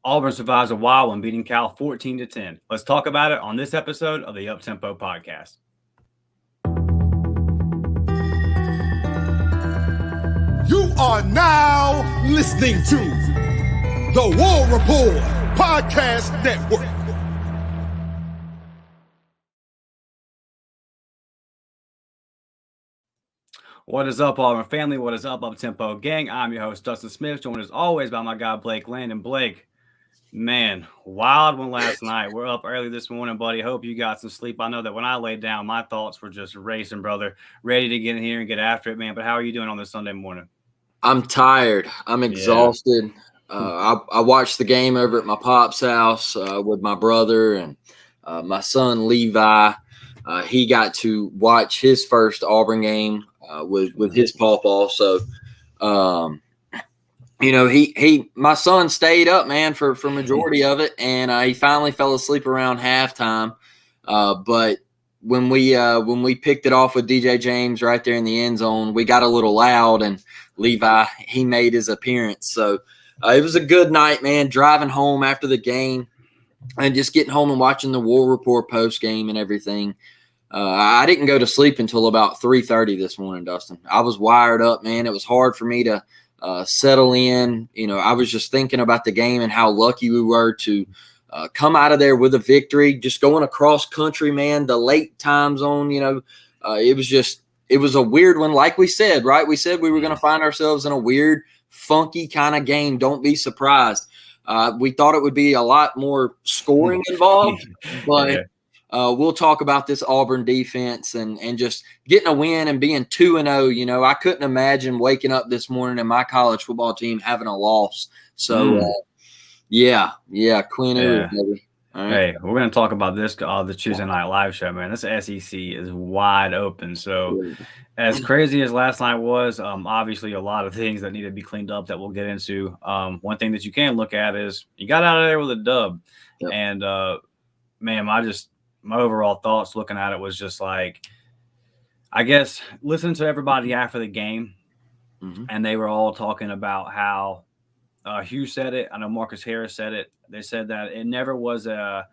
Auburn survives a wild one, beating Cal 14-10. Let's talk about it on this episode of the Uptempo Podcast. You are now listening to the War Report Podcast Network. What is up, Auburn family? What is up, Uptempo gang? I'm your host, Dustin Smith, joined as always by my guy, Blake Landon. Blake, man, wild one last night. We're up early this morning, buddy. Hope you got some sleep. I know that when I laid down, my thoughts were just racing, brother. Ready to get in here and get after it, man. But how are you doing on this Sunday morning? I'm tired. I'm exhausted. I watched the game over at my pop's house with my brother and my son, Levi. He got to watch his first Auburn game with his pawpaw. So, my son stayed up, man, for majority of it, and he finally fell asleep around halftime. But when we picked it off with DJ James right there in the end zone, we got a little loud, and Levi, he made his appearance. So it was a good night, man, driving home after the game and just getting home and watching the War Report post game and everything. I didn't go to sleep until about 3:30 this morning, Dustin. I was wired up, man. It was hard for me to settle in. I was just thinking about the game and how lucky we were to come out of there with a victory, just going across country, man. The late time zone, it was a weird one. Like we said, right? We said we were going to find ourselves in a weird, funky kind of game. Don't be surprised. We thought it would be a lot more scoring involved, but we'll talk about this Auburn defense and just getting a win and being 2-0. I couldn't imagine waking up this morning and my college football team having a loss. So, Queen Uru, baby. All right. Hey, we're going to talk about this the Tuesday Night Live show, man. This SEC is wide open. So, as crazy as last night was, obviously a lot of things that need to be cleaned up that we'll get into. One thing that you can look at is you got out of there with a dub. Yep. And, man, my overall thoughts looking at it was just like, I guess, listening to everybody after the game, and they were all talking about how Hugh said it. I know Marcus Harris said it. They said that it never was a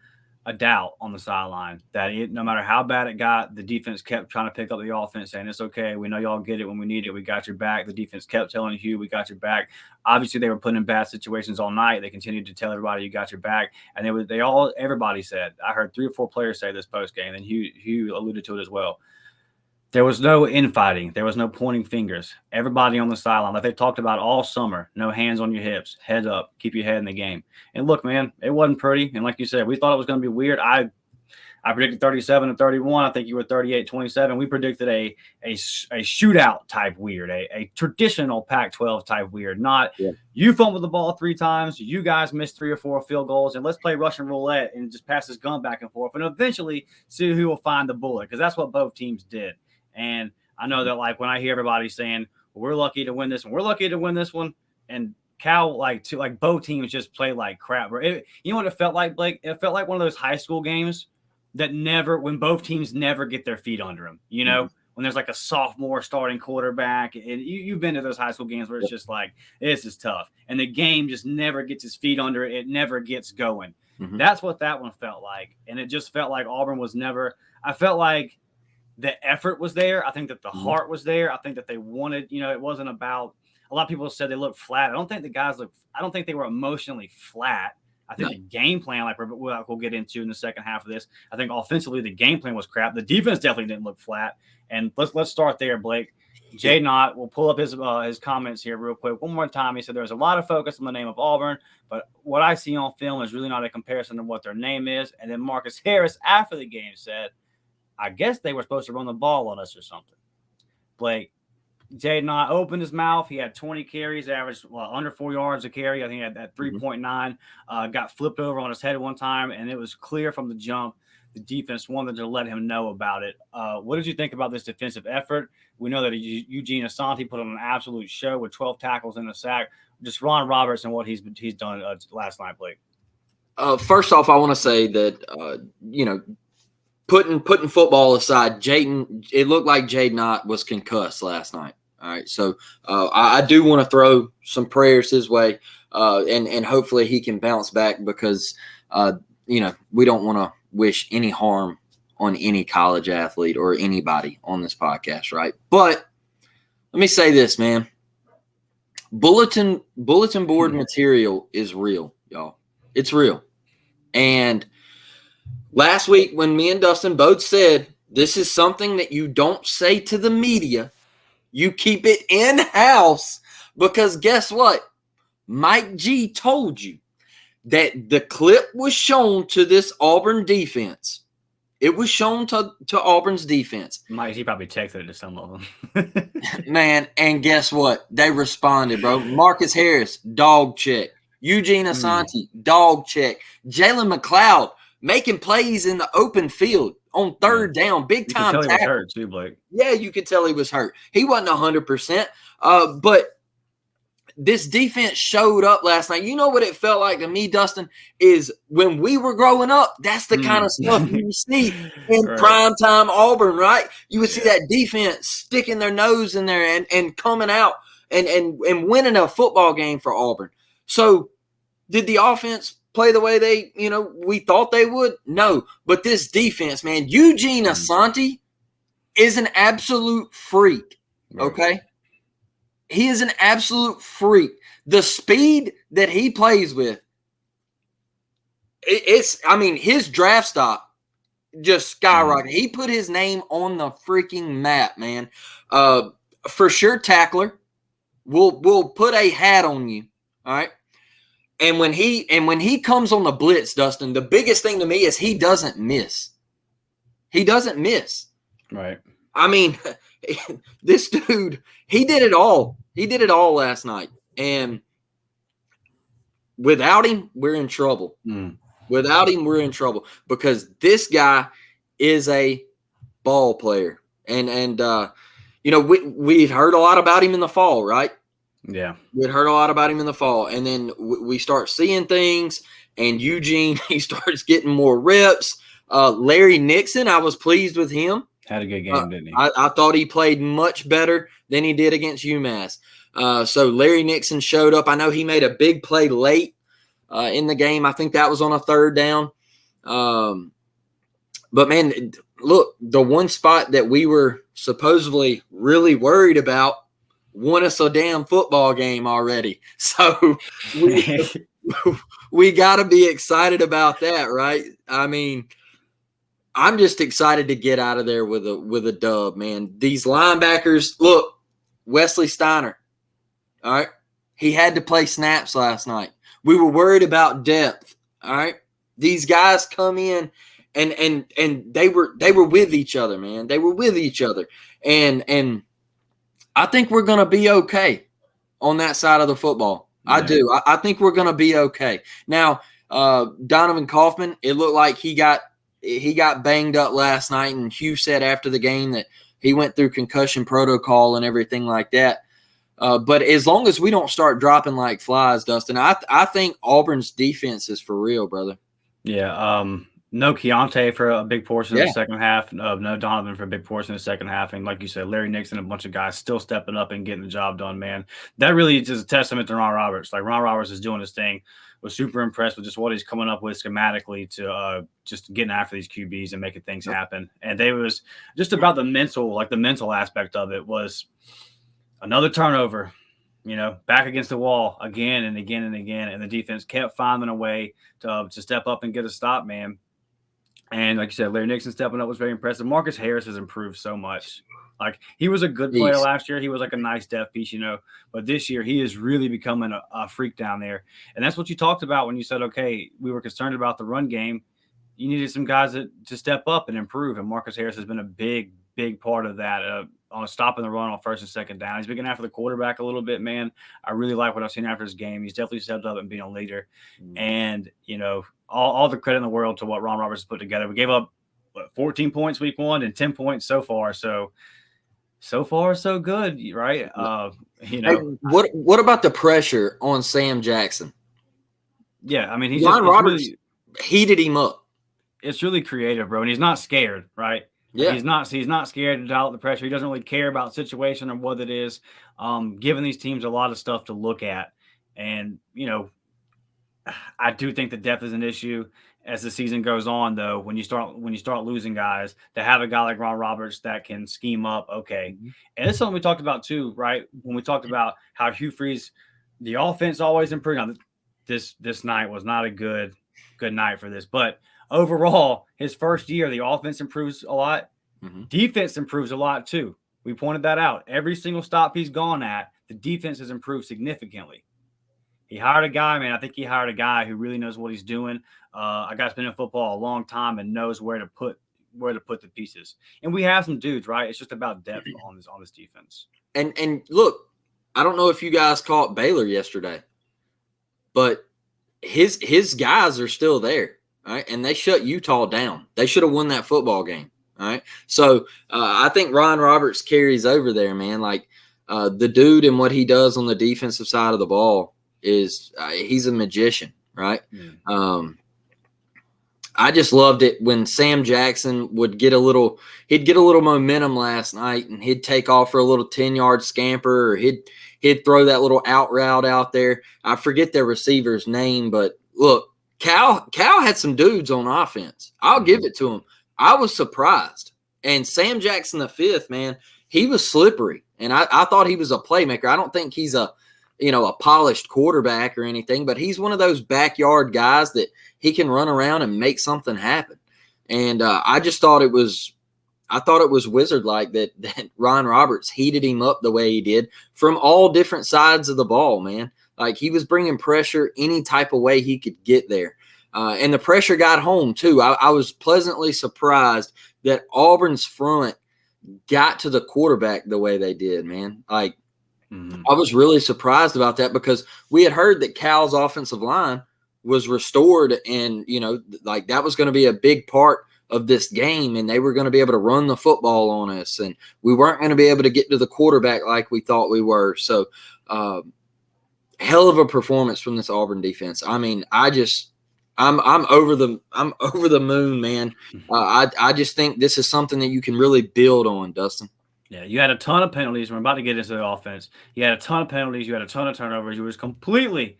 doubt on the sideline that no matter how bad it got, the defense kept trying to pick up the offense, saying, it's okay. We know y'all get it when we need it. We got your back. The defense kept telling Hugh, we got your back. Obviously, they were put in bad situations all night. They continued to tell everybody, you got your back. And everybody said, I heard 3 or 4 players say this post game, and Hugh alluded to it as well. There was no infighting. There was no pointing fingers. Everybody on the sideline, like they talked about all summer, no hands on your hips, head up, keep your head in the game. And look, man, it wasn't pretty. And like you said, we thought it was going to be weird. I predicted 37-31. I think you were 38-27. We predicted a shootout type weird, a traditional Pac-12 type weird. Not you fumbled the ball 3 times, you guys missed 3 or 4 field goals, and let's play Russian roulette and just pass this gun back and forth and eventually see who will find the bullet, because that's what both teams did. And I know that, like, when I hear everybody saying, well, we're lucky to win this one, and Cal, both teams just play like crap. You know what it felt like, Blake? It felt like one of those high school games that when both teams never get their feet under them, when there's like a sophomore starting quarterback, and you've been to those high school games where it's just like, this is tough. And the game just never gets his feet under it. It never gets going. That's what that one felt like. And it just felt like Auburn was I felt like the effort was there. I think that the heart was there. I think that they wanted, it wasn't about, a lot of people said they looked flat. I don't think they were emotionally flat. I think the game plan, like we'll get into in the second half of this, I think offensively the game plan was crap. The defense definitely didn't look flat. And let's start there, Blake. Jaydn Ott, we'll pull up his comments here real quick. One more time. He said there's a lot of focus on the name of Auburn, but what I see on film is really not a comparison to what their name is. And then Marcus Harris after the game said, I guess they were supposed to run the ball on us or something. Blake, Jaydn Ott opened his mouth. He had 20 carries, averaged under 4 yards a carry. I think he had that 3.9. Got flipped over on his head one time, and it was clear from the jump the defense wanted to let him know about it. What did you think about this defensive effort? We know that Eugene Asante put on an absolute show with 12 tackles and a sack. Just Ron Roberts and what he's done last night, Blake. First off, I want to say that putting football aside, it looked like Jaydn Ott was concussed last night. All right, so I do want to throw some prayers his way. and hopefully he can bounce back because we don't want to wish any harm on any college athlete or anybody on this podcast, right? But let me say this, man. Bulletin board material is real, y'all. It's real. And last week when me and Dustin both said this is something that you don't say to the media, you keep it in-house, because guess what? Mike G told you that the clip was shown to this Auburn defense. It was shown to Auburn's defense. Mike, he probably texted it to some of them. Man, and guess what? They responded, bro. Marcus Harris, dog check. Eugene Asante, dog check. Jalen McLeod making plays in the open field on third down, big time tackle. You could tell he was hurt too, Blake. Yeah, you could tell he was hurt. He wasn't 100%. But this defense showed up last night. You know what it felt like to me, Dustin, is when we were growing up, that's the kind of stuff you see in primetime Auburn, right? You would see that defense sticking their nose in there and coming out and winning a football game for Auburn. So did the offense play the way we thought they would? No. But this defense, man, Eugene Asante is an absolute freak, okay? He is an absolute freak. The speed that he plays with, his draft stock just skyrocketed. He put his name on the freaking map, man. For sure, tackler. We'll put a hat on you, all right? And when he comes on the blitz, Dustin, the biggest thing to me is he doesn't miss. He doesn't miss. Right. I mean, this dude, he did it all. He did it all last night. And without him, we're in trouble. Without him, we're in trouble because this guy is a ball player. And we heard a lot about him in the fall, right? Yeah. We'd heard a lot about him in the fall. And then we start seeing things, and Eugene, he starts getting more reps. Larry Nixon, I was pleased with him. Had a good game, didn't he? I thought he played much better than he did against UMass. So Larry Nixon showed up. I know he made a big play late in the game. I think that was on a third down. But, man, look, the one spot that we were supposedly really worried about won us a damn football game already. So we got to be excited about that, right? I mean, I'm just excited to get out of there with a dub, man. These linebackers, look, Wesley Steiner, all right? He had to play snaps last night. We were worried about depth, all right? These guys come in and they were with each other, man. They were with each other. And I think we're going to be okay on that side of the football. Yeah. I do. I think we're going to be okay. Now, Donovan Kaufman, it looked like he got banged up last night, and Hugh said after the game that he went through concussion protocol and everything like that. But as long as we don't start dropping like flies, Dustin, I think Auburn's defense is for real, brother. Yeah. No Keontae for a big portion of the second half. No Donovan for a big portion of the second half. And like you said, Larry Nixon, a bunch of guys still stepping up and getting the job done, man. That really is a testament to Ron Roberts. Like, Ron Roberts is doing his thing. Was super impressed with just what he's coming up with schematically to just getting after these QBs and making things happen. And they was just about the mental aspect of it was another turnover, back against the wall again and again and again. And the defense kept finding a way to step up and get a stop, man. And like you said, Larry Nixon stepping up was very impressive. Marcus Harris has improved so much. Like, he was a good player last year. He was like a nice depth piece, But this year, he is really becoming a freak down there. And that's what you talked about when you said, okay, we were concerned about the run game. You needed some guys to step up and improve. And Marcus Harris has been a big, big part of that on stopping the run on first and second down. He's been getting after the quarterback a little bit, man. I really like what I've seen after his game. He's definitely stepped up and being a leader. And, all the credit in the world to what Ron Roberts put together. We gave up 14 points week 1 and 10 points so far. So far, so good, right? Hey, what about the pressure on Sam Jackson? Yeah, I mean, Ron Roberts heated him up. It's really creative, bro, and he's not scared, right? Yeah, he's not scared to dial up the pressure. He doesn't really care about situation or what it is. Giving these teams a lot of stuff to look at, And, I do think the depth is an issue as the season goes on, though. When you start losing guys, to have a guy like Ron Roberts that can scheme up, okay. And it's something we talked about too, right? When we talked about how Hugh Freeze, the offense always improved. Now, this night was not a good night for this, but overall, his first year, the offense improves a lot. Defense improves a lot too. We pointed that out. Every single stop he's gone at, the defense has improved significantly. He hired a guy, man. I think he hired a guy who really knows what he's doing. A guy's been in football a long time and knows where to put the pieces. And we have some dudes, right? It's just about depth on this defense. And look, I don't know if you guys caught Baylor yesterday, but his guys are still there, right? And they shut Utah down. They should have won that football game, all right? So I think Ron Roberts carries over there, man. Like the dude and what he does on the defensive side of the ball is he's a magician, right? I just loved it when Sam Jackson would get a little momentum last night, and he'd take off for a little 10-yard scamper, or he'd throw that little out route out there. I forget their receiver's name, but look, Cal had some dudes on offense. I'll give it to him. I was surprised. And Sam Jackson the fifth, man, he was slippery, and I thought he was a playmaker. I don't think he's a polished quarterback or anything, but he's one of those backyard guys that he can run around and make something happen. And I thought it was wizard-like that Ron Roberts heated him up the way he did from all different sides of the ball, man. Like, he was bringing pressure any type of way he could get there. And the pressure got home, too. I was pleasantly surprised that Auburn's front got to the quarterback the way they did, man. Like, I was really surprised about that because we had heard that Cal's offensive line was restored, and, like, that was going to be a big part of this game, and they were going to be able to run the football on us, and we weren't going to be able to get to the quarterback like we thought we were. So hell of a performance from this Auburn defense. I mean, I'm over the moon, man. I just think this is something that you can really build on, Dustin. Yeah, you had a ton of penalties. We're about to get into the offense. You had a ton of penalties. You had a ton of turnovers. You were completely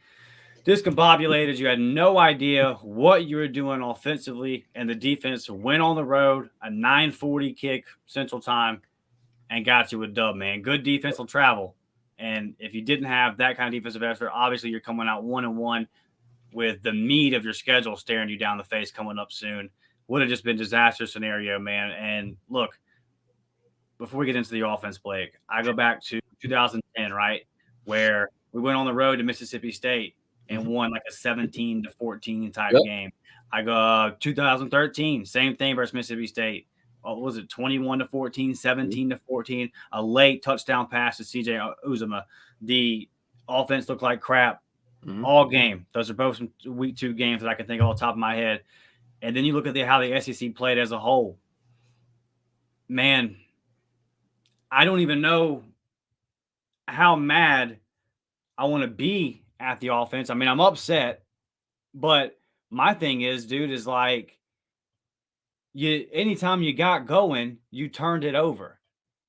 discombobulated. You had no idea what you were doing offensively, and the defense went on the road, a 9:40 kick Central Time, and got you a dub, man. Good defense will travel. And if you didn't have that kind of defensive effort, obviously you're coming out 1-1 with the meat of your schedule staring you down the face coming up soon. Would have just been a disaster scenario, man. And look, before we get into the offense, Blake, I go back to 2010, right, where we went on the road to Mississippi State and won like a 17-14 type game. I go 2013, same thing versus Mississippi State. What was it, 21-14, 17-14, a late touchdown pass to CJ Uzomah. The offense looked like crap all game. Those are both some week 2 games that I can think of off the top of my head. And then you look at how the SEC played as a whole. Man, I don't even know how mad I want to be at the offense. I mean, I'm upset, but my thing is, dude, is like, anytime you got going, you turned it over.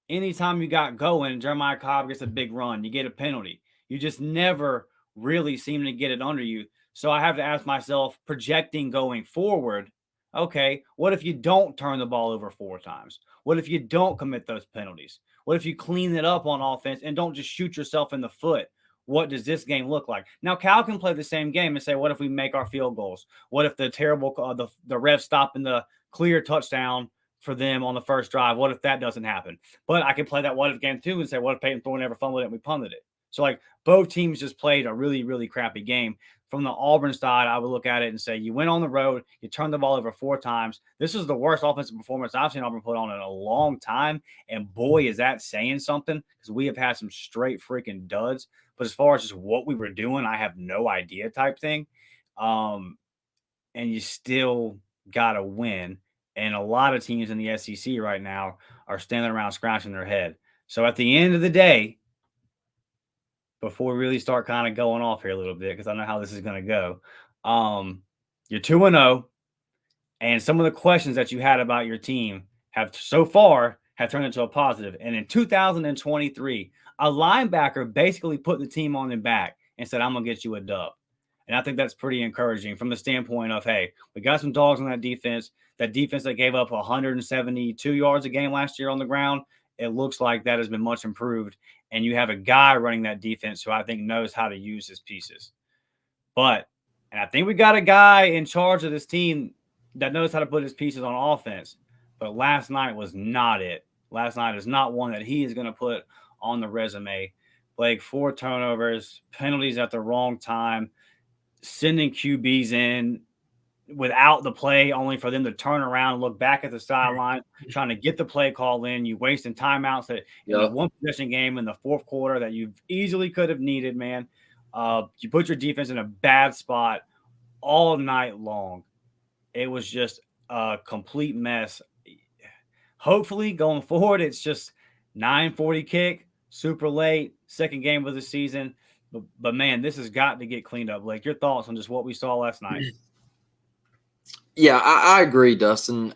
Anytime you got going, Jeremiah Cobb gets a big run. You get a penalty. You just never really seem to get it under you. So I have to ask myself, projecting going forward, okay, what if you don't turn the ball over 4 times? What if you don't commit those penalties? What if you clean it up on offense and don't just shoot yourself in the foot? What does this game look like? Now, Cal can play the same game and say, what if we make our field goals? What if the terrible the ref stopping the clear touchdown for them on the first drive? What if that doesn't happen? But I can play that what if game too and say, what if Peyton Thorne never fumbled it and we punted it? So, like, both teams just played a really, really crappy game. From the Auburn side, I would look at it and say, you went on the road, you turned the ball over 4 times. This is the worst offensive performance I've seen Auburn put on in a long time. And boy, is that saying something, because we have had some straight freaking duds. But as far as just what we were doing, I have no idea type thing. And you still got to win. And a lot of teams in the SEC right now are standing around scratching their head. So at the end of the day, before we really start kind of going off here a little bit, because I know how this is going to go, you're 2-0, and some of the questions that you had about your team have so far have turned into a positive. And in 2023, a linebacker basically put the team on their back and said, I'm going to get you a dub. And I think that's pretty encouraging from the standpoint of, hey, we got some dogs on that defense. That defense that gave up 172 yards a game last year on the ground, it looks like that has been much improved. And you have a guy running that defense who I think knows how to use his pieces. And I think we got a guy in charge of this team that knows how to put his pieces on offense. But last night was not it. Last night is not one that he is going to put on the resume. Blake, 4 turnovers, penalties at the wrong time, sending QBs in without the play, only for them to turn around and look back at the sideline, trying to get the play call in. You wasting timeouts that in the one possession game in the fourth quarter that you easily could have needed, man. You put your defense in a bad spot all night long. It was just a complete mess. Hopefully, going forward, it's just 9:40 kick, super late, second game of the season. But man, this has got to get cleaned up. Like, your thoughts on just what we saw last night? Yeah, I agree, Dustin.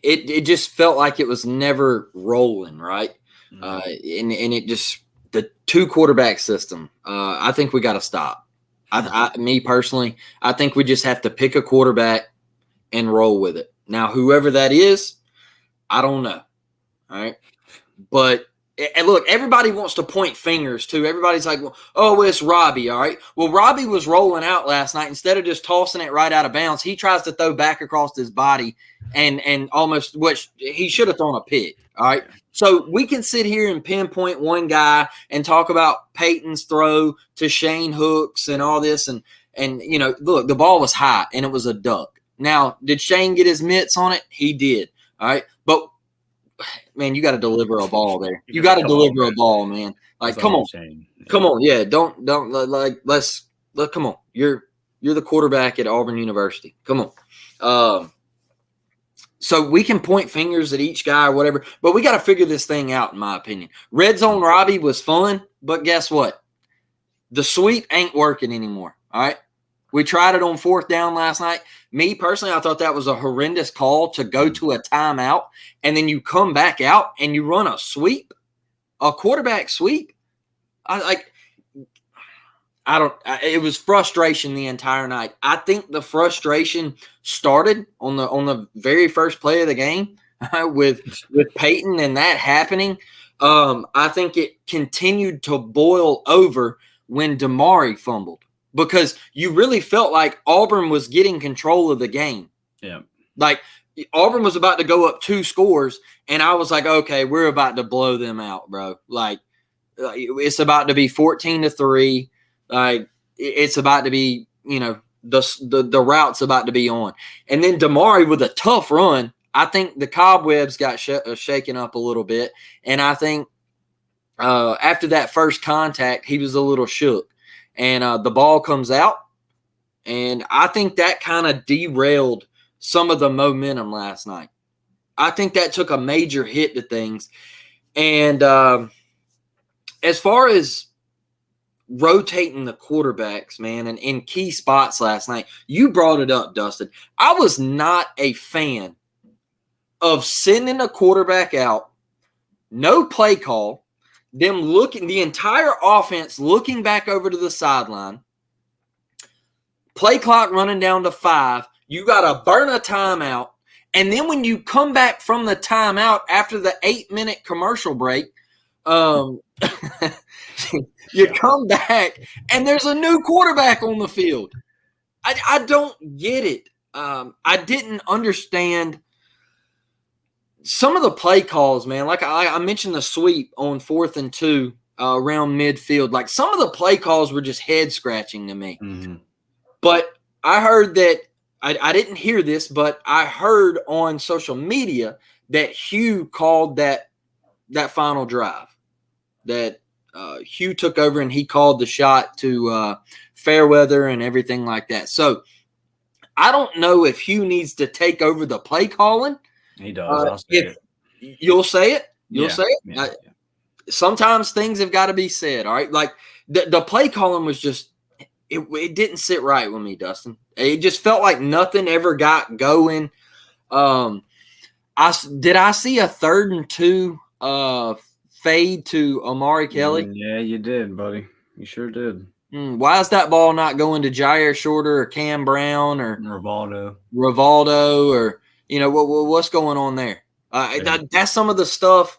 It just felt like it was never rolling, right? And it just the 2-quarterback system. I think we got to stop. Me personally, I think we just have to pick a quarterback and roll with it. Now, whoever that is, I don't know. All right, but. And look, everybody wants to point fingers too. Everybody's like, oh, it's Robbie, all right? Well, Robbie was rolling out last night. Instead of just tossing it right out of bounds, he tries to throw back across his body and almost what he should have thrown a pick, all right? So we can sit here and pinpoint one guy and talk about Peyton's throw to Shane Hooks and all this. And you know, look, the ball was high and it was a duck. Now, did Shane get his mitts on it? He did, all right? But man, you got to deliver a ball there. You got to deliver a ball, man. Like, come on, come on. Yeah, don't like. Come on. You're the quarterback at Auburn University. Come on. So we can point fingers at each guy or whatever, but we got to figure this thing out. In my opinion, Red Zone Robbie was fun, but guess what? The sweep ain't working anymore. All right. We tried it on 4th down last night. Me personally, I thought that was a horrendous call to go to a timeout, and then you come back out and you run a sweep, a quarterback sweep. It was frustration the entire night. I think the frustration started on the very first play of the game with Peyton and that happening. I think it continued to boil over when Damari fumbled. Because you really felt like Auburn was getting control of the game. Yeah. Like, Auburn was about to go up 2 scores, and I was like, okay, we're about to blow them out, bro. Like it's about to be 14-3. Like, it's about to be, you know, the route's about to be on. And then Damari with a tough run, I think the cobwebs got shaken up a little bit. And I think after that first contact, he was a little shook. And the ball comes out, and I think that kind of derailed some of the momentum last night. I think that took a major hit to things. And as far as rotating the quarterbacks, man, and in key spots last night, you brought it up, Dustin. I was not a fan of sending a quarterback out, no play call, them looking, the entire offense looking back over to the sideline, play clock running down to 5. You got to burn a timeout. And then when you come back from the timeout after the 8-minute commercial break, you come back and there's a new quarterback on the field. I don't get it. I didn't understand some of the play calls, man. Like I mentioned the sweep on 4th and 2 around midfield. Like, some of the play calls were just head scratching to me. Mm-hmm. But I heard that I didn't hear this, but I heard on social media that Hugh called that final drive. That Hugh took over and he called the shot to Fairweather and everything like that. So I don't know if Hugh needs to take over the play calling. He does. I'll say it. You'll say it. You'll say it. Yeah. Sometimes things have got to be said. All right. Like the play calling was just, it didn't sit right with me, Dustin. It just felt like nothing ever got going. I see a 3rd and 2 fade to Amari Kelly? Yeah, you did, buddy. You sure did. Why is that ball not going to Jair Shorter or Cam Brown or Rivaldo or what's going on there? That's some of the stuff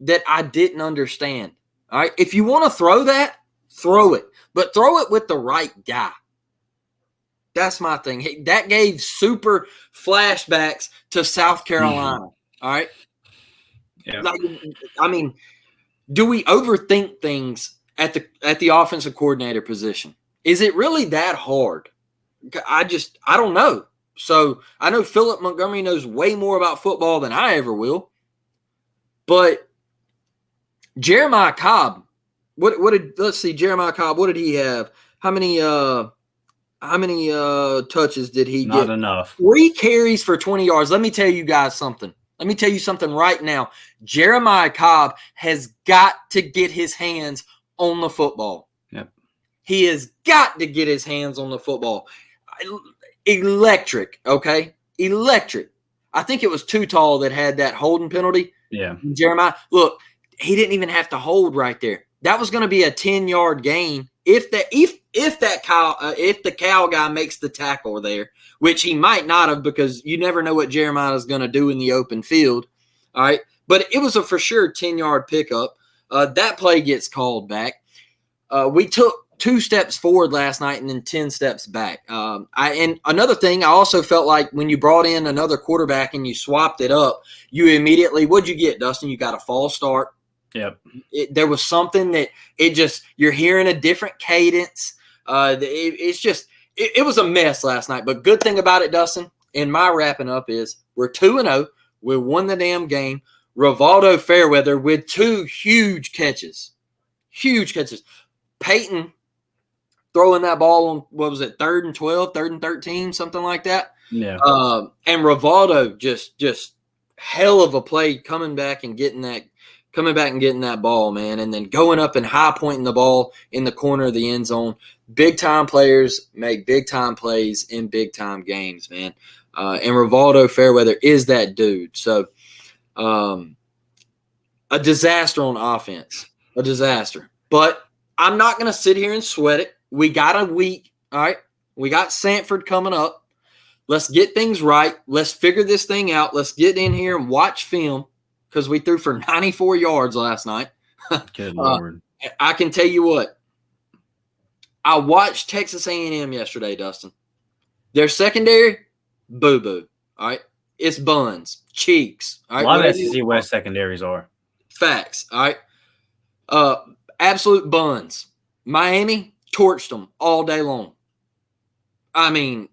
that I didn't understand. All right, if you want to throw that, throw it, but throw it with the right guy. That's my thing. That gave super flashbacks to South Carolina. All right. Yeah. Do we overthink things at the offensive coordinator position? Is it really that hard? I don't know. So I know Philip Montgomery knows way more about football than I ever will. But Jeremiah Cobb, Jeremiah Cobb, what did he have? How many touches did he get? Not enough. 3 carries for 20 yards. Let me tell you guys something. Let me tell you something right now. Jeremiah Cobb has got to get his hands on the football. Yep. He has got to get his hands on the football. Electric, okay? Electric. I think it was Too Tall that had that holding penalty. Yeah. Jeremiah, look, he didn't even have to hold right there. That was going to be a 10-yard gain if the Cal guy makes the tackle there, which he might not have because you never know what Jeremiah is going to do in the open field. All right, but it was a for sure 10-yard pickup. That play gets called back. We took 2 steps forward last night and then 10 steps back. And another thing, I also felt like when you brought in another quarterback and you swapped it up, you immediately, what'd you get, Dustin? You got a false start. Yep. There was something that you're hearing a different cadence. It was a mess last night. But good thing about it, Dustin, and my wrapping up is we're 2-0. We won the damn game. Rivaldo Fairweather with 2 huge catches. Huge catches. Peyton throwing that ball on, what was it, 3rd and 12, 3rd and 13, something like that. Yeah. And Rivaldo just hell of a play coming back and getting that ball, man, and then going up and high pointing the ball in the corner of the end zone. Big-time players make big-time plays in big-time games, man. And Rivaldo Fairweather is that dude. So a disaster on offense, a disaster. But I'm not going to sit here and sweat it. We got a week, all right? We got Sanford coming up. Let's get things right. Let's figure this thing out. Let's get in here and watch film because we threw for 94 yards last night. Good Lord. I can tell you what. I watched Texas A&M yesterday, Dustin. Their secondary, boo-boo, all right? It's buns, cheeks. All right? A lot of SEC West secondaries are. Facts, all right? Absolute buns. Miami torched them all day long. I mean,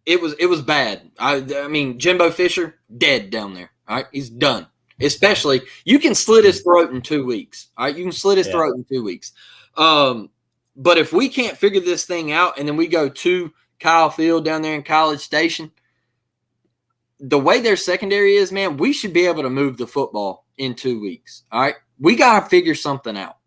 it was bad. I mean, Jimbo Fisher, dead down there. All right, he's done. Especially, you can slit his throat in 2 weeks. All right, you can slit his throat in 2 weeks. But if we can't figure this thing out and then we go to Kyle Field down there in College Station, the way their secondary is, man, we should be able to move the football in 2 weeks. All right, we got to figure something out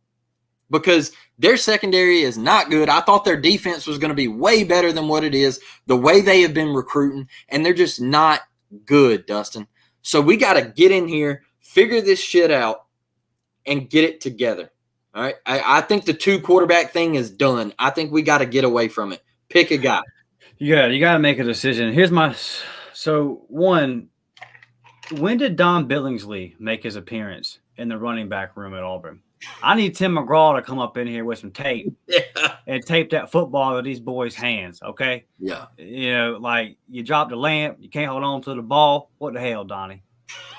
because their secondary is not good. I thought their defense was going to be way better than what it is, the way they have been recruiting, and they're just not good, Dustin. So we got to get in here, figure this shit out, and get it together. All right. I think the 2 quarterback thing is done. I think we got to get away from it. Pick a guy. You got to make a decision. One, when did Don Billingsley make his appearance in the running back room at Auburn? I need Tim McGraw to come up in here with some tape and tape that football to these boys' hands, okay? Yeah. You know, like you dropped the lamp, you can't hold on to the ball. What the hell, Donnie?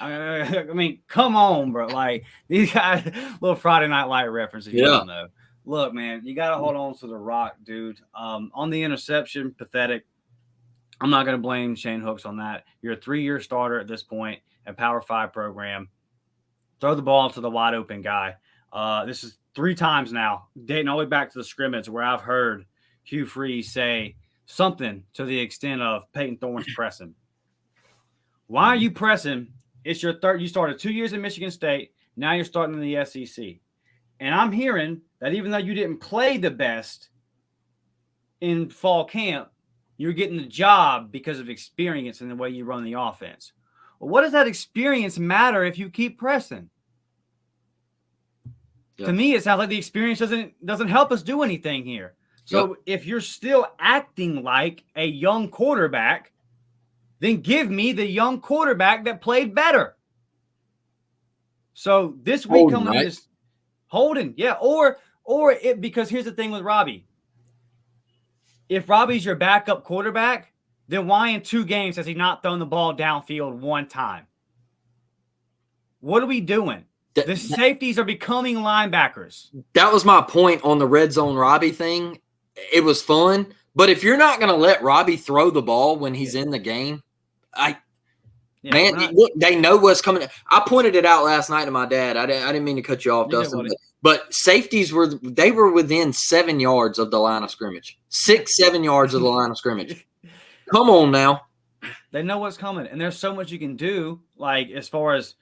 I mean, come on, bro. Like these guys, little Friday Night Light reference if you don't know. Look, man, you got to hold on to the rock, dude. On the interception, pathetic. I'm not going to blame Shane Hooks on that. You're a 3-year starter at this point, a Power 5 program. Throw the ball to the wide open guy. This is 3 times now, dating all the way back to the scrimmage where I've heard Hugh Freeze say something to the extent of Peyton Thorne's pressing. Why are you pressing? It's your third. You started 2 years in Michigan State. Now you're starting in the SEC. And I'm hearing that even though you didn't play the best in fall camp, you're getting the job because of experience in the way you run the offense. Well, what does that experience matter if you keep pressing? To me, it sounds like the experience doesn't help us do anything here. So if you're still acting like a young quarterback, then give me the young quarterback that played better. So this week coming in is Holden, because here's the thing with Robbie. If Robbie's your backup quarterback, then why in 2 games has he not thrown the ball downfield one time? What are we doing? The safeties are becoming linebackers. That was my point on the red zone Robbie thing. It was fun, but if you're not going to let Robbie throw the ball when he's in the game, they know what's coming. I pointed it out last night to my dad. I didn't mean to cut you off, Dustin, but safeties were within 7 yards of the line of scrimmage, 6-7 yards of the line of scrimmage. Come on now. They know what's coming, and there's so much you can do, like as far as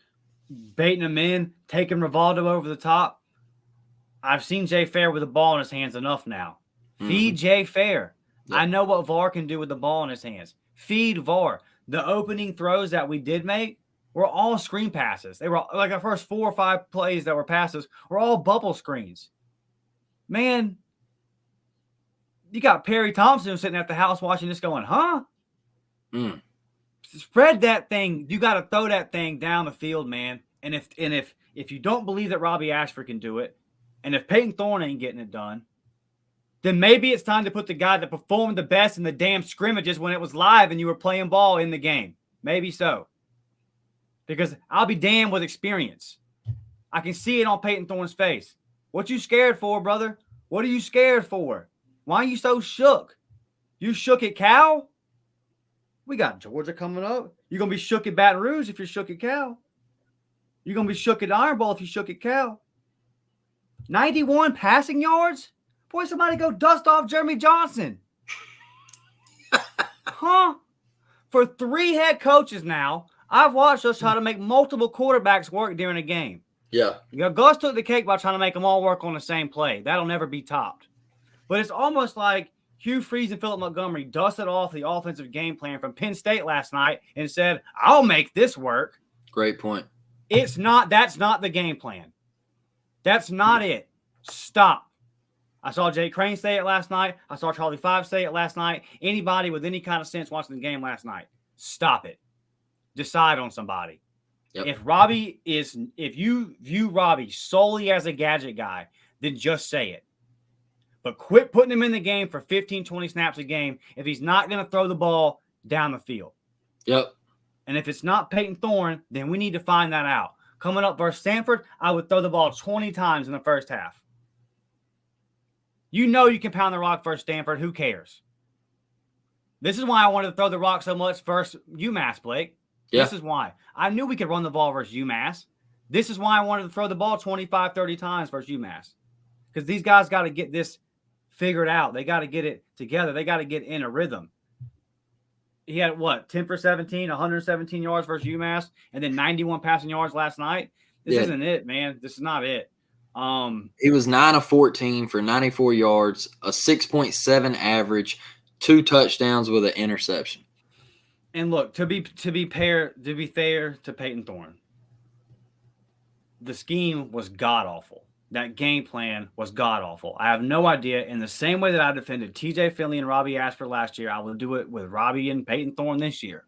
baiting them in, taking Rivaldo over the top. I've seen Jay Fair with the ball in his hands enough now. Feed Jay Fair. Yep. I know what VAR can do with the ball in his hands. Feed VAR. The opening throws that we did make were all screen passes. They were like our first 4 or 5 plays that were passes were all bubble screens. Man, you got Perry Thompson sitting at the house watching this going, huh? Spread that thing. You got to throw that thing down the field, man. And if you don't believe that Robbie Ashford can do it, and if Peyton Thorne ain't getting it done, then maybe it's time to put the guy that performed the best in the damn scrimmages when it was live and you were playing ball in the game. Maybe so. Because I'll be damned with experience. I can see it on Peyton Thorne's face. What you scared for, brother? What are you scared for? Why are you so shook? You shook at Cal? We got Georgia coming up. You're going to be shook at Baton Rouge if you're shook at Cal. You're going to be shook at Iron Bowl if you shook at Cal. 91 passing yards? Boy, somebody go dust off Jeremy Johnson. Huh? For 3 head coaches now, I've watched us try to make multiple quarterbacks work during a game. Yeah. Gus took the cake by trying to make them all work on the same play. That'll never be topped. But it's almost like Hugh Freeze and Philip Montgomery dusted off the offensive game plan from Penn State last night and said, I'll make this work. Great point. That's not the game plan. That's not it. Stop. I saw Jay Crane say it last night. I saw Charlie Five say it last night. Anybody with any kind of sense watching the game last night, stop it. Decide on somebody. Yep. If you view Robbie solely as a gadget guy, then just say it. But quit putting him in the game for 15, 20 snaps a game if he's not going to throw the ball down the field. Yep. And if it's not Peyton Thorne, then we need to find that out. Coming up versus Stanford, I would throw the ball 20 times in the first half. You know you can pound the rock versus Stanford. Who cares? This is why I wanted to throw the rock so much versus UMass, Blake. Yeah. This is why. I knew we could run the ball versus UMass. This is why I wanted to throw the ball 25, 30 times versus UMass. Because these guys got to get this figured out. They got to get it together. They got to get in a rhythm. He had, 10 for 17, 117 yards versus UMass, and then 91 passing yards last night. This isn't it, man. This is not it. He was 9 of 14 for 94 yards, a 6.7 average, 2 touchdowns with an interception. And look, to be fair to Peyton Thorne, the scheme was god awful. That game plan was god awful. I have no idea. In the same way that I defended TJ Finley and Robbie Ashford last year, I will do it with Robbie and Peyton Thorne this year.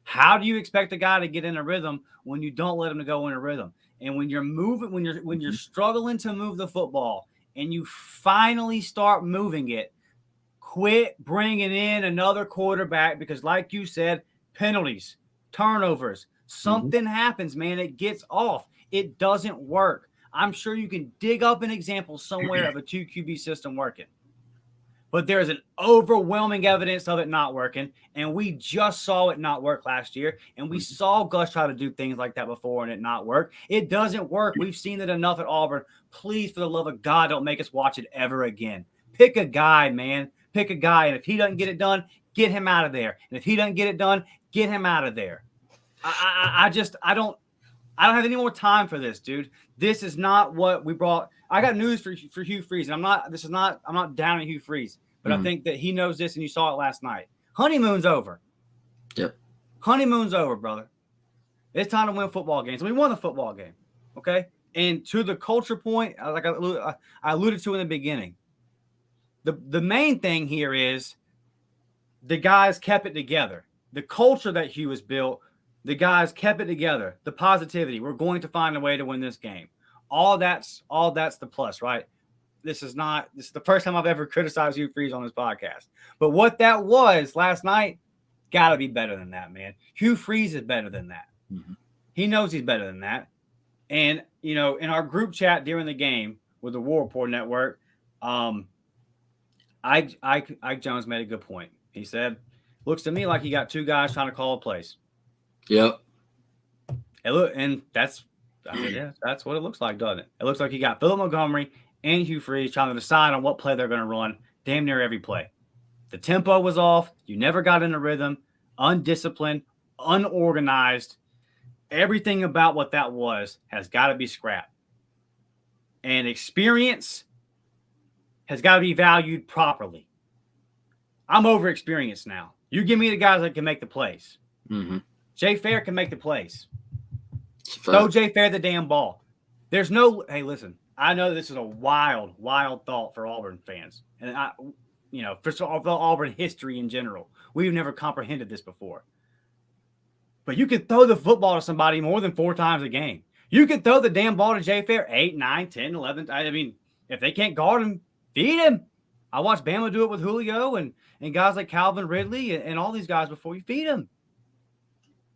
How do you expect a guy to get in a rhythm when you don't let him to go in a rhythm? And when you're moving, when you're struggling to move the football, and you finally start moving it, quit bringing in another quarterback because, like you said, penalties, turnovers, something happens, man. It gets off. It doesn't work. I'm sure you can dig up an example somewhere of a 2 QB system working. But there's an overwhelming evidence of it not working, and we just saw it not work last year, and we saw Gus try to do things like that before, and it not work. It doesn't work. We've seen it enough at Auburn. Please, for the love of God, don't make us watch it ever again. Pick a guy, man. Pick a guy, and if he doesn't get it done, get him out of there. And if he doesn't get it done, get him out of there. I don't have any more time for this, dude. This is not what we brought. I got news for Hugh Freeze, and I'm not down at Hugh Freeze, but I think that he knows this, and you saw it last night. Honeymoon's over. Yep. Honeymoon's over, brother. It's time to win football games. We won the football game. Okay? And to the culture point, like I alluded to in the beginning, the main thing here is the guys kept it together. The culture that Hugh has built, the guys kept it together. The positivity. We're going to find a way to win this game. All that's the plus, right? This is the first time I've ever criticized Hugh Freeze on this podcast. But what that was last night, got to be better than that, man. Hugh Freeze is better than that. Mm-hmm. He knows he's better than that. And, in our group chat during the game with the War Report Network, Ike Jones made a good point. He said, looks to me like he got two guys trying to call a place. Yep. And that's what it looks like, doesn't it? It looks like he got Philip Montgomery and Hugh Freeze trying to decide on what play they're going to run damn near every play. The tempo was off. You never got in a rhythm, undisciplined, unorganized. Everything about what that was has got to be scrapped. And experience has got to be valued properly. I'm over experienced now. You give me the guys that can make the plays. Mm-hmm. Jay Fair can make the plays. Throw Jay Fair the damn ball. There's no – hey, listen, I know this is a wild, wild thought for Auburn fans. And, for Auburn history in general. We've never comprehended this before. But you can throw the football to somebody more than 4 times a game. You can throw the damn ball to Jay Fair 8, 9, 10, 11. I mean, if they can't guard him, feed him. I watched Bama do it with Julio and guys like Calvin Ridley and all these guys before you feed him.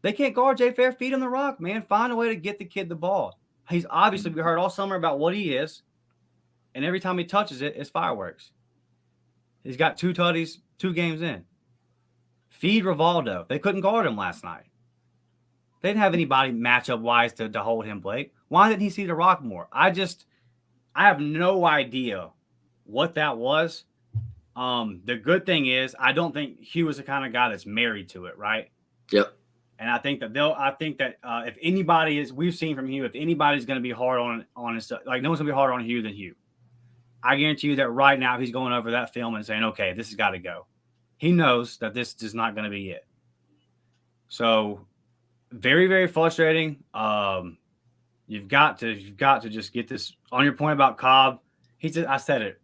They can't guard Jay Fair, feed him the rock, man. Find a way to get the kid the ball. He's obviously, we heard all summer about what he is. And every time he touches it, it's fireworks. He's got 2 tutties, 2 games in. Feed Rivaldo. They couldn't guard him last night. They didn't have anybody matchup-wise to hold him, Blake. Why didn't he see the rock more? I have no idea what that was. The good thing is I don't think Hugh is the kind of guy that's married to it, right? Yep. And I think that if anybody is, we've seen from Hugh, if anybody's going to be hard on his stuff, like no one's going to be harder on Hugh than Hugh. I guarantee you that right now he's going over that film and saying, okay, this has got to go. He knows that this is not going to be it. So very, very frustrating. You've got to just get this on your point about Cobb. I said it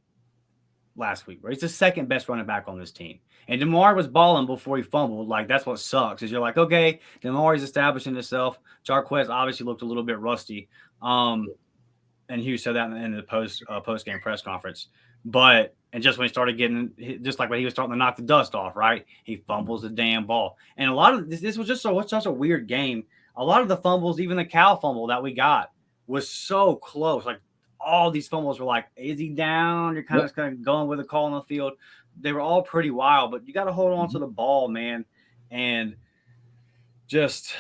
last week, right? He's the second best running back on this team. And DeMar was balling before he fumbled. Like, that's what sucks is you're like, okay, DeMar is establishing himself. Jarquez obviously looked a little bit rusty. And Hugh said that in the post-game press conference. And just when he started getting, just like when he was starting to knock the dust off, right? He fumbles the damn ball. And a lot of this was just such a weird game. A lot of the fumbles, even the Cal fumble that we got, was so close. Like, all these fumbles were like, is he down? You're kind of going with a call on the field. They were all pretty wild, but you got to hold on to the ball, man. And just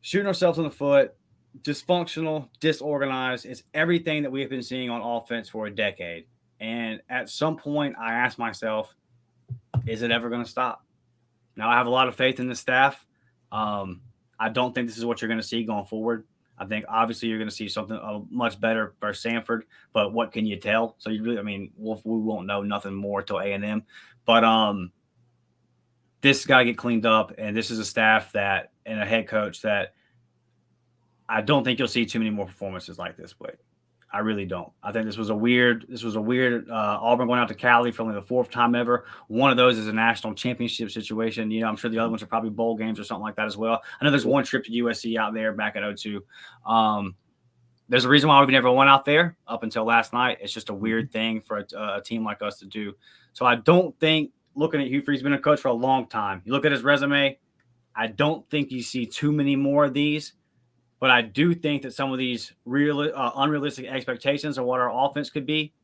shooting ourselves in the foot, dysfunctional, disorganized. It's everything that we have been seeing on offense for a decade. And at some point, I asked myself, is it ever going to stop? Now, I have a lot of faith in the staff. I don't think this is what you're going to see going forward. I think obviously you're going to see something much better for Samford, but what can you tell? So we won't know nothing more till A&M. But this got to get cleaned up, and this is a staff and a head coach that I don't think you'll see too many more performances like this, Blake. I really don't. I think this was a weird Auburn going out to Cali for only the 4th time ever. One of those is a national championship situation. I'm sure the other ones are probably bowl games or something like that as well. I know there's one trip to USC out there back at O2. There's a reason why we never went out there up until last night. It's just a weird thing for a team like us to do. So I don't think, looking at Hugh Freeze, been a coach for a long time. You look at his resume, I don't think you see too many more of these. But I do think that some of these unrealistic expectations of what our offense could be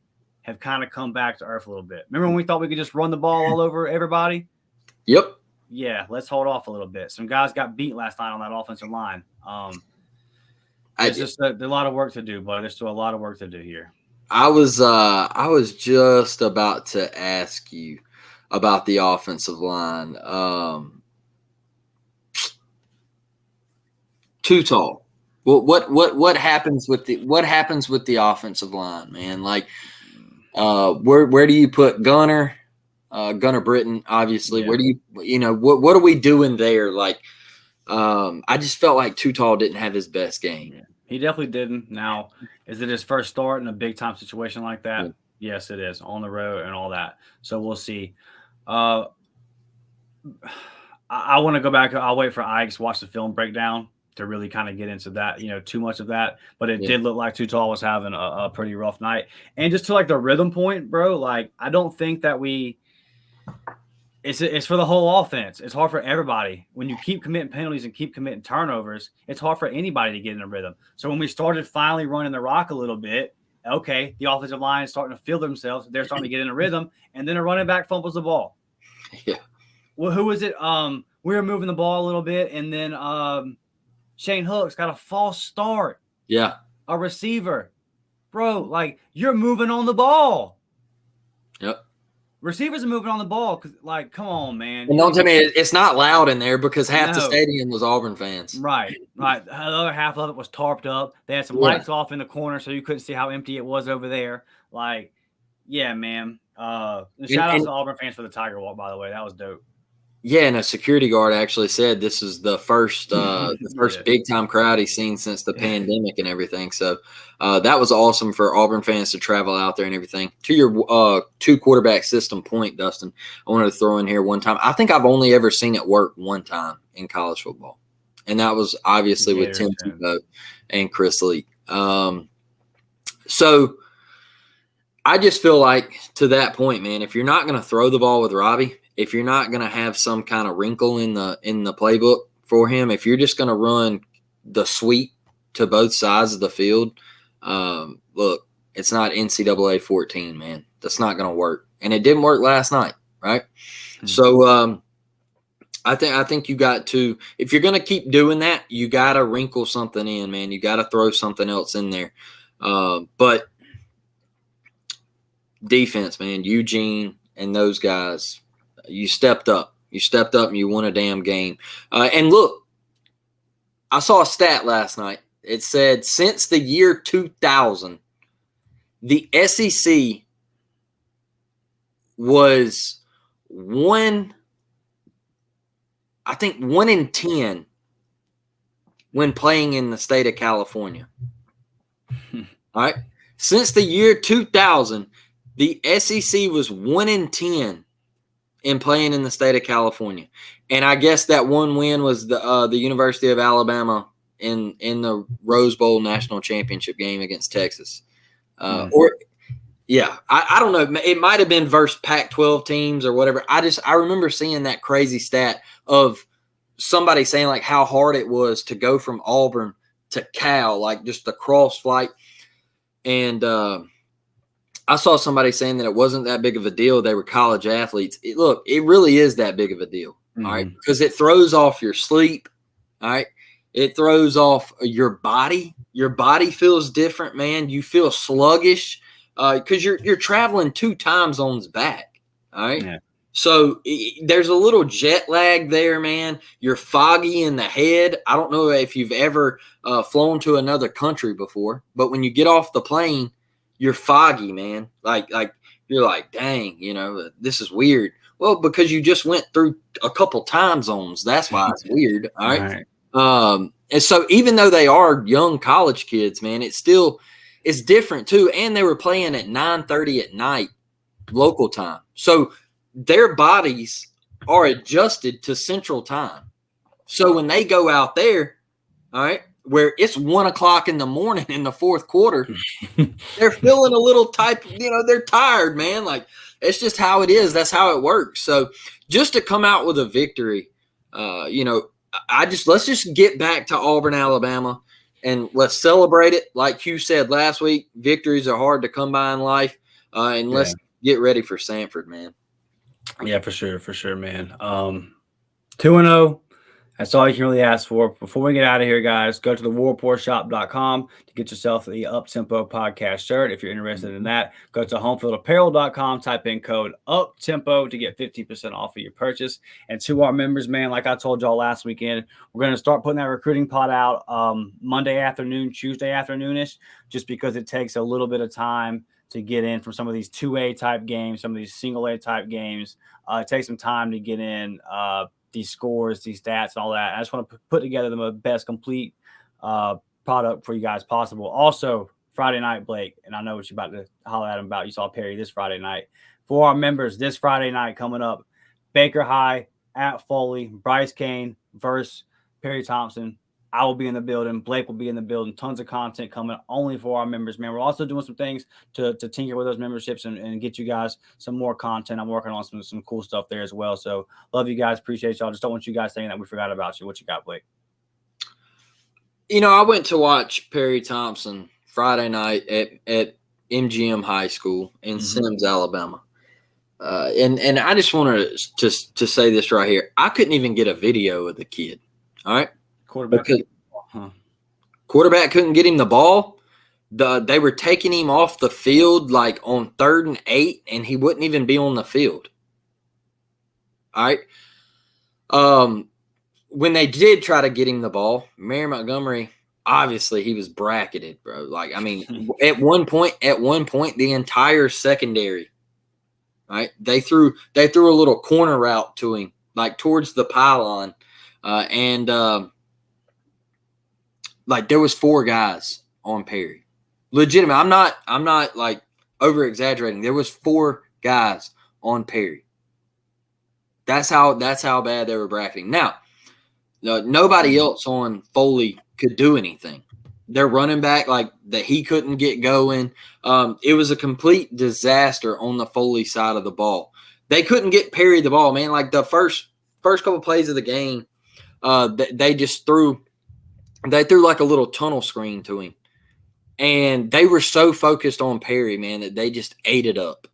have kind of come back to earth a little bit. Remember when we thought we could just run the ball all over everybody? Yep. Yeah, let's hold off a little bit. Some guys got beat last night on that offensive line. It's just a lot of work to do, but there's still a lot of work to do here. I was just about to ask you about the offensive line. Too tall. What happens with the offensive line, man? Like, where do you put Gunner Britton? Obviously, yeah. Where do what are we doing there? Like, I just felt like Too Tall didn't have his best game. He definitely didn't. Now, is it his first start in a big time situation like that? Yeah. Yes, it is, on the road and all that. So we'll see. Uh, I want to go back. I'll wait for Ike's watch the film breakdown to really kind of get into that, too much of that. But it Yeah. did look like Tutal was having a pretty rough night. And just to like the rhythm point, bro, like I don't think that it's for the whole offense. It's hard for everybody. When you keep committing penalties and keep committing turnovers, it's hard for anybody to get in a rhythm. So when we started finally running the rock a little bit, okay, the offensive line is starting to feel themselves. They're starting to get in a rhythm, and then a running back fumbles the ball. Yeah. Well, who was it? We were moving the ball a little bit, and then Shane Hooks got a false start. Yeah. A receiver. Bro, like, you're moving on the ball. Yep. Receivers are moving on the ball because, like, come on, man. And don't tell me it's not loud in there because half the No. stadium was Auburn fans. Right. The other half of it was tarped up. They had some lights off in the corner so you couldn't see how empty it was over there. Like, yeah, man. Shout out to Auburn fans for the Tiger Walk, by the way. That was dope. Yeah, and a security guard actually said this is the first big time crowd he's seen since the pandemic and everything. So that was awesome for Auburn fans to travel out there and everything. To your two quarterback system point, Dustin, I wanted to throw in here one time. I think I've only ever seen it work one time in college football, and that was obviously with Tim Tebow and Chris Leak. So I just feel like to that point, man, if you're not going to throw the ball with Robbie, if you're not going to have some kind of wrinkle in the playbook for him, if you're just going to run the sweep to both sides of the field, look, it's not NCAA 14, man. That's not going to work, and it didn't work last night, right? Mm-hmm. So I think you got to, if you're going to keep doing that, you got to wrinkle something in, man. You got to throw something else in there, but defense, man, Eugene and those guys. You stepped up. You stepped up and you won a damn game. And look, I saw a stat last night. It said since the year 2000, the SEC was 1 in 10 when playing in the state of California. All right. Since the year 2000, the SEC was 1 in 10 in playing in the state of California. And I guess that one win was the University of Alabama in the Rose Bowl national championship game against Texas. I don't know. It might have been versus Pac-12 teams or whatever. I remember seeing that crazy stat of somebody saying like how hard it was to go from Auburn to Cal, like just the cross flight. And I saw somebody saying that it wasn't that big of a deal. They were college athletes. It really is that big of a deal, all right? Because it throws off your sleep, all right? It throws off your body. Your body feels different, man. You feel sluggish because you're traveling 2 time zones back, all right? Yeah. So there's a little jet lag there, man. You're foggy in the head. I don't know if you've ever flown to another country before, but when you get off the plane, you're foggy, man. Like you're like, dang, this is weird. Well, because you just went through a couple time zones. That's why it's weird. All right. And so even though they are young college kids, man, it's different too. And they were playing at 9:30 at night local time. So their bodies are adjusted to Central Time. So when they go out there, all right, where it's 1 o'clock in the morning in the fourth quarter, they're feeling a little they're tired, man. Like, it's just how it is. That's how it works. So just to come out with a victory, let's just get back to Auburn, Alabama, and let's celebrate it. Like you said last week, victories are hard to come by in life. And let's get ready for Sanford, man. Yeah, for sure, man. 2-0. That's all you can really ask for. Before we get out of here, guys, go to thewarreportshop.com to get yourself the Up-Tempo podcast shirt. If you're interested in that, go to homefieldapparel.com, type in code UPTEMPO to get 50% off of your purchase. And to our members, man, like I told y'all last weekend, we're going to start putting that recruiting pod out Monday afternoon, Tuesday afternoonish, just because it takes a little bit of time to get in from some of these 2A type games, some of these single A type games. It takes some time to get in these scores, these stats, and all that. I just want to put together the best complete product for you guys possible. Also, Friday night, Blake, and I know what you're about to holler at him about. You saw Perry this Friday night. For our members, this Friday night coming up, Baker High at Foley, Bryce Kane versus Perry Thompson. I will be in the building. Blake will be in the building. Tons of content coming only for our members, man. We're also doing some things to tinker with those memberships and get you guys some more content. I'm working on some cool stuff there as well. So love you guys. Appreciate y'all. Just don't want you guys saying that we forgot about you. What you got, Blake? I went to watch Perry Thompson Friday night at MGM High School in Sims, Alabama. And I just wanted to say this right here. I couldn't even get a video of the kid. All right. Quarterback couldn't get him the ball. They were taking him off the field like on 3rd and 8, and he wouldn't even be on the field. All right. When they did try to get him the ball, Mary Montgomery, obviously he was bracketed, bro. Like, I mean, at one point, the entire secondary, right? They threw a little corner route to him, like towards the pylon, and like there was 4 guys on Perry. Legitimate. I'm not like over exaggerating. There was 4 guys on Perry. That's how bad they were bracketing. Now, nobody else on Foley could do anything. Their running back, like that, he couldn't get going. It was a complete disaster on the Foley side of the ball. They couldn't get Perry the ball, man. Like the first couple plays of the game, they just threw like a little tunnel screen to him. And they were so focused on Perry, man, that they just ate it up.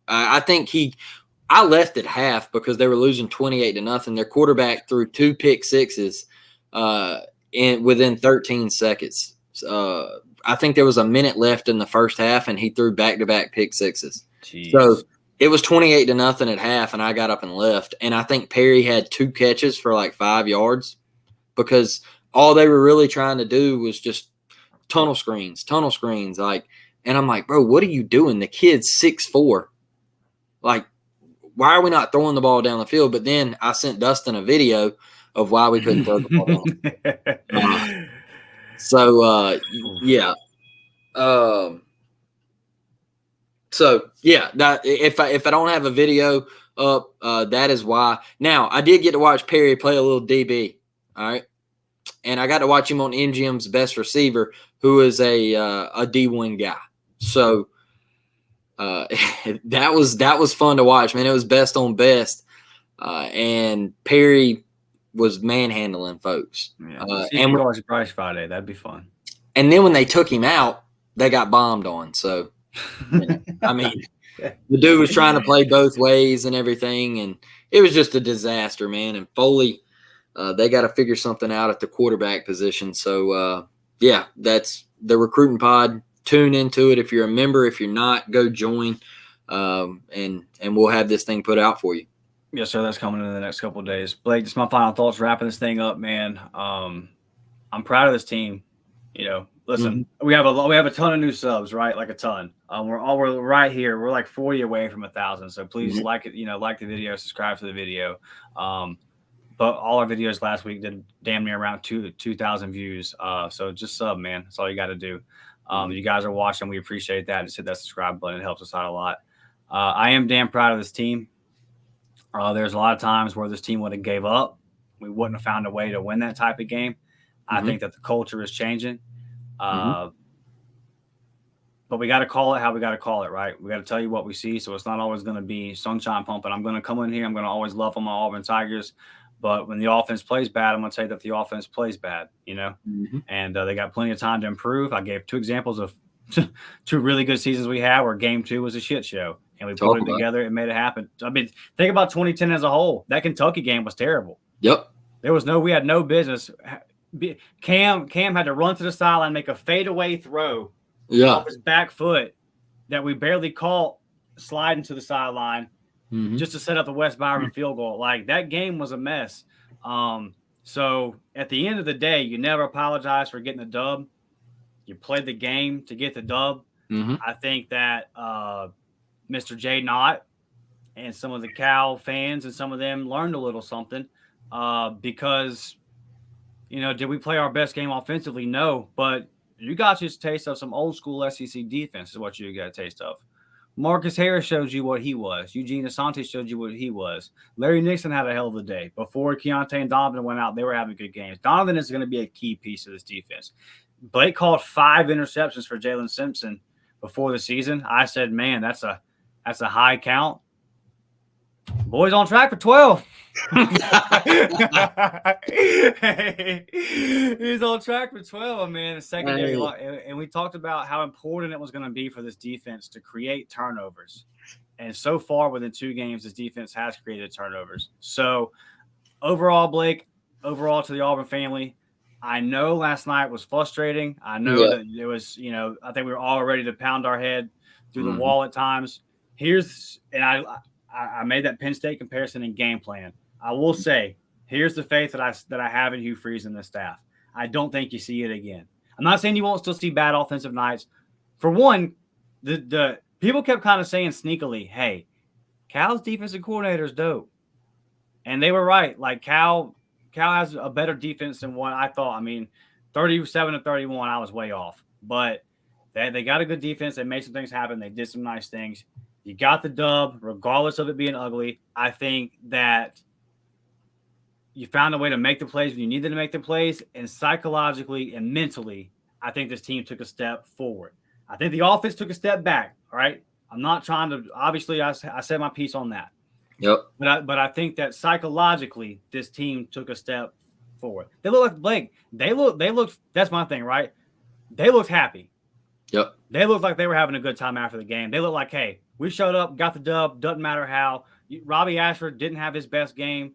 I think I left at half because they were losing 28-0. Their quarterback threw 2 pick sixes within 13 seconds. I think there was a minute left in the first half, and he threw back-to-back pick sixes. Jeez. So it was 28-0 at half, and I got up and left. And I think Perry had 2 catches for like 5 yards because all they were really trying to do was just tunnel screens. Like, and I'm like, bro, what are you doing? The kid's 6'4". Like, why are we not throwing the ball down the field? But then I sent Dustin a video of why we couldn't throw the ball down. Yeah. That if I don't have a video up, that is why. Now, I did get to watch Perry play a little DB. All right. And I got to watch him on MGM's best receiver, who is a D1 guy. So that was fun to watch, man. It was best on best. And Perry was manhandling folks. Yeah. And we watch Price Friday. That'd be fun. And then when they took him out, they got bombed on. So, I mean, the dude was trying to play both ways and everything, and it was just a disaster, man. And Foley, they got to figure something out at the quarterback position. So, that's the recruiting pod. Tune into it if you're a member. If you're not, go join, and we'll have this thing put out for you. Yes, sir. That's coming in the next couple of days. Blake, just my final thoughts wrapping this thing up, man. I'm proud of this team. Listen, we have a ton of new subs, right? Like a ton. We're right here. We're like 40 away from 1,000. So please like it. Like the video, subscribe to the video. But all our videos last week did damn near around 2,000 views. So just sub, man. That's all you got to do. You guys are watching. We appreciate that. Just hit that subscribe button. It helps us out a lot. I am damn proud of this team. There's a lot of times where this team would have gave up. We wouldn't have found a way to win that type of game. I think that the culture is changing. But we got to call it how we got to call it, right? We got to tell you what we see. So it's not always going to be sunshine pumping. I'm going to come in here. I'm going to always love on my Auburn Tigers. But when the offense plays bad, I'm going to say that the offense plays bad, and they got plenty of time to improve. I gave 2 examples of 2 really good seasons we had where game 2 was a shit show, and we put it together and made it happen. I mean, think about 2010 as a whole. That Kentucky game was terrible. Yep. We had no business. Cam had to run to the sideline, make a fadeaway throw off his back foot that we barely caught sliding to the sideline. Just to set up the West Byron field goal. Like, that game was a mess. So at the end of the day, you never apologize for getting the dub. You played the game to get the dub. I think that Mr. Jaydn Ott and some of the Cal fans and some of them learned a little something because Did we play our best game offensively? No, but you got just a taste of some old school SEC defense is what you got a taste of. Marcus Harris showed you what he was. Eugene Asante showed you what he was. Larry Nixon had a hell of a day. Before Keontae and Donovan went out, they were having good games. Donovan is going to be a key piece of this defense. Blake called 5 interceptions for Jalen Simpson before the season. I said, man, that's a high count. Boy's on track for 12. He's on track for 12, man. Secondary, and we talked about how important it was going to be for this defense to create turnovers. And so far, within 2 games, this defense has created turnovers. So, overall, Blake, to the Auburn family, I know last night was frustrating. I know that it was, I think we were all ready to pound our head through the wall at times. I made that Penn State comparison in game plan. I will say, here's the faith that I have in Hugh Freeze and the staff. I don't think you see it again. I'm not saying you won't still see bad offensive nights. For one, the people kept kind of saying sneakily, hey, Cal's defensive coordinator is dope. And they were right. Like Cal has a better defense than what I thought. I mean, 37-31, I was way off. But they got a good defense. They made some things happen. They did some nice things. You got the dub, regardless of it being ugly. I think that you found a way to make the plays when you needed to make the plays, and psychologically and mentally, I think this team took a step forward. I think the offense took a step back, all right? I'm not trying to – obviously, I said my piece on that. Yep. But I think that psychologically, this team took a step forward. They look like Blake. They look – that's my thing, right? They looked happy. Yep. They looked like they were having a good time after the game. They looked like, hey, we showed up, got the dub, doesn't matter how. Robbie Ashford didn't have his best game.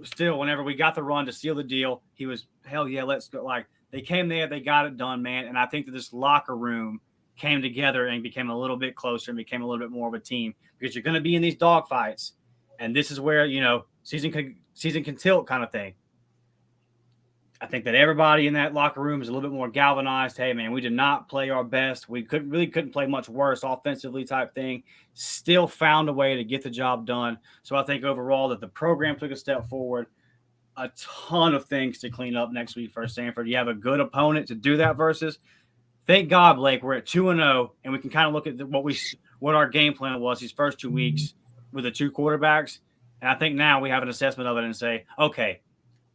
Still, whenever we got the run to seal the deal, he was, hell yeah, let's go. Like, they came there, they got it done, man. And I think that this locker room came together and became a little bit closer and became a little bit more of a team, because you're going to be in these dogfights. And this is where, season can tilt kind of thing. I think that everybody in that locker room is a little bit more galvanized. Hey, man, we did not play our best. We couldn't play much worse offensively type thing. Still found a way to get the job done. So I think overall that the program took a step forward. A ton of things to clean up next week for Stanford. You have a good opponent to do that versus. Thank God, Blake, we're at 2-0, and we can kind of look at what our game plan was these first 2 weeks with the 2 quarterbacks. And I think now we have an assessment of it and say, okay,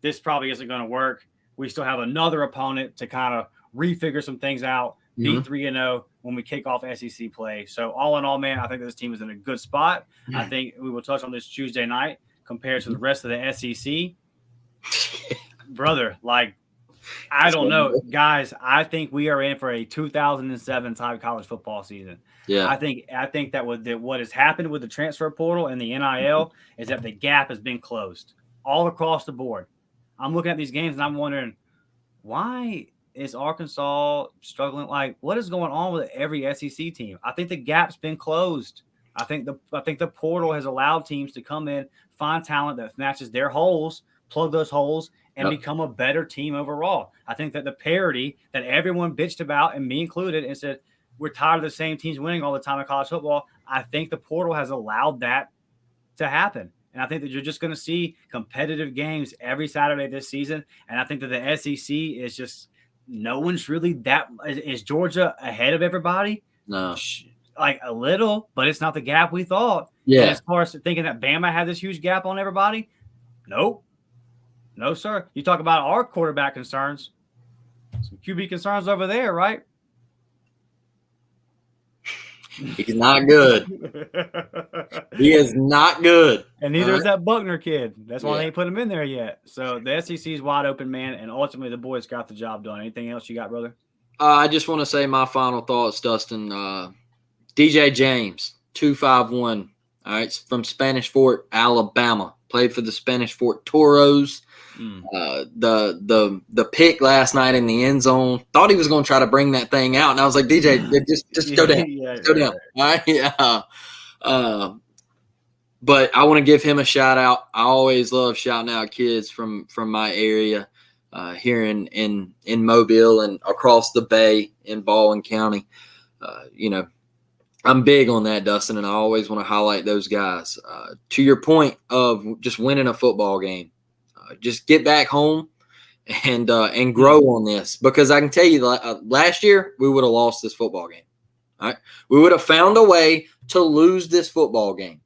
this probably isn't going to work. We still have another opponent to kind of refigure some things out, be 3-0 when we kick off SEC play. So all in all, man, I think this team is in a good spot. I think we will touch on this Tuesday night compared to the rest of the SEC. Brother, like, I don't know. Guys, I think we are in for a 2007 type college football season. Yeah. I think that what has happened with the transfer portal and the NIL is that the gap has been closed all across the board. I'm looking at these games and I'm wondering, why is Arkansas struggling? Like, what is going on with every SEC team? I think the gap's been closed. I think the portal has allowed teams to come in, find talent that matches their holes, plug those holes, and become a better team overall. I think that the parity that everyone bitched about, and me included, and said we're tired of the same teams winning all the time in college football, I think the portal has allowed that to happen. And I think that you're just going to see competitive games every Saturday this season. And I think that the SEC is just no one's really that – is Georgia ahead of everybody? No. Like a little, but it's not the gap we thought. Yeah. And as far as thinking that Bama had this huge gap on everybody, nope. No, sir. You talk about our quarterback concerns, some QB concerns over there, right? He's not good. He is not good. And neither is that Buckner kid. That's why they ain't put him in there yet. So the SEC is wide open, man, and ultimately the boys got the job done. Anything else you got, brother? I just want to say my final thoughts, Dustin. DJ James, 251. All right, from Spanish Fort, Alabama. Played for the Spanish Fort Toros. The pick last night in the end zone, thought he was going to try to bring that thing out, and I was like, DJ, just go down, go down. All right, yeah. But I want to give him a shout out. I always love shouting out kids from my area here in Mobile and across the Bay in Baldwin County. I'm big on that, Dustin, and I always want to highlight those guys. To your point of just winning a football game. Just get back home and grow on this, because I can tell you last year we would have lost this football game. All right, we would have found a way to lose this football game.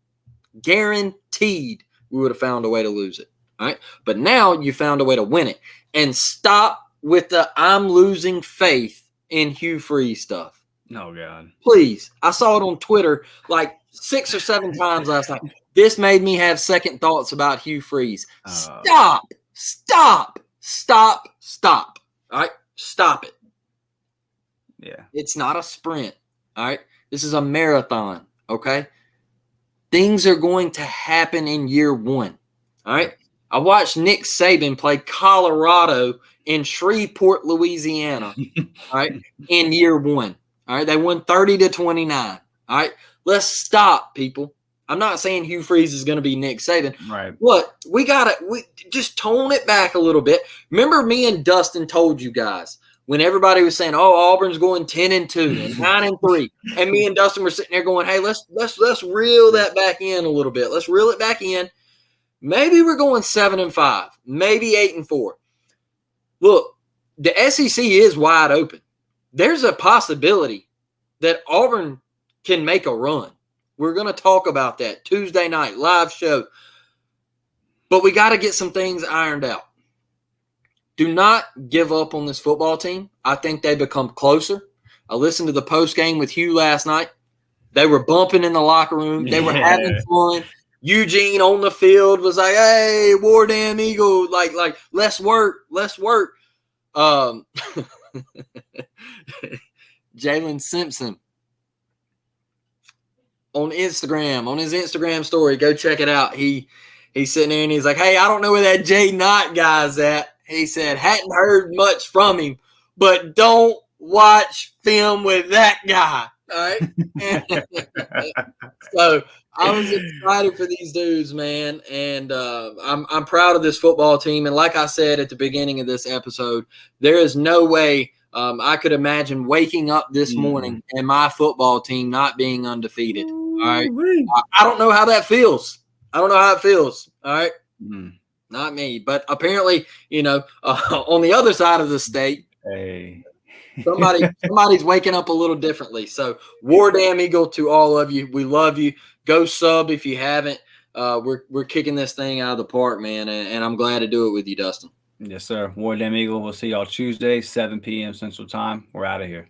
Guaranteed, we would have found a way to lose it. All right, but now you found a way to win it. And stop with the "I'm losing faith in Hugh Freeze" stuff. Oh God, please! I saw it on Twitter like 6 or 7 times last night. This made me have second thoughts about Hugh Freeze. Stop! All right, stop it. Yeah, it's not a sprint. All right, this is a marathon. Okay, things are going to happen in year 1. All right, I watched Nick Saban play Colorado in Shreveport, Louisiana. All right, in year 1. All right, they won 30-29. All right, let's stop, people. I'm not saying Hugh Freeze is going to be Nick Saban. right. But we just tone it back a little bit. Remember, me and Dustin told you guys when everybody was saying, "Oh, Auburn's going 10-2 and 9-3," and me and Dustin were sitting there going, "Hey, let's reel that back in a little bit. Let's reel it back in. Maybe we're going 7-5, maybe 8-4." Look, the SEC is wide open. There's a possibility that Auburn can make a run. We're going to talk about that Tuesday night live show. But we got to get some things ironed out. Do not give up on this football team. I think they become closer. I listened to the post game with Hugh last night. They were bumping in the locker room. They were having fun. Eugene on the field was like, "Hey, War Damn Eagle, like, let's work. Jalen Simpson on Instagram, on his Instagram story, go check it out. He's sitting there and he's like, "Hey, I don't know where that Jaydn Ott guy's at." He said, "Hadn't heard much from him, but don't watch film with that guy." All right. So I was excited for these dudes, man, and I'm proud of this football team. And like I said at the beginning of this episode, there is no way I could imagine waking up this morning and my football team not being undefeated. All right, I don't know how that feels. All right, not me, but apparently, on the other side of the state, hey. Somebody's waking up a little differently. So, War Damn Eagle to all of you. We love you. Go sub if you haven't. We're kicking this thing out of the park, man, and I'm glad to do it with you, Dustin. Yes, sir. War Damn Eagle. We'll see y'all Tuesday, 7 p.m. Central Time. We're out of here.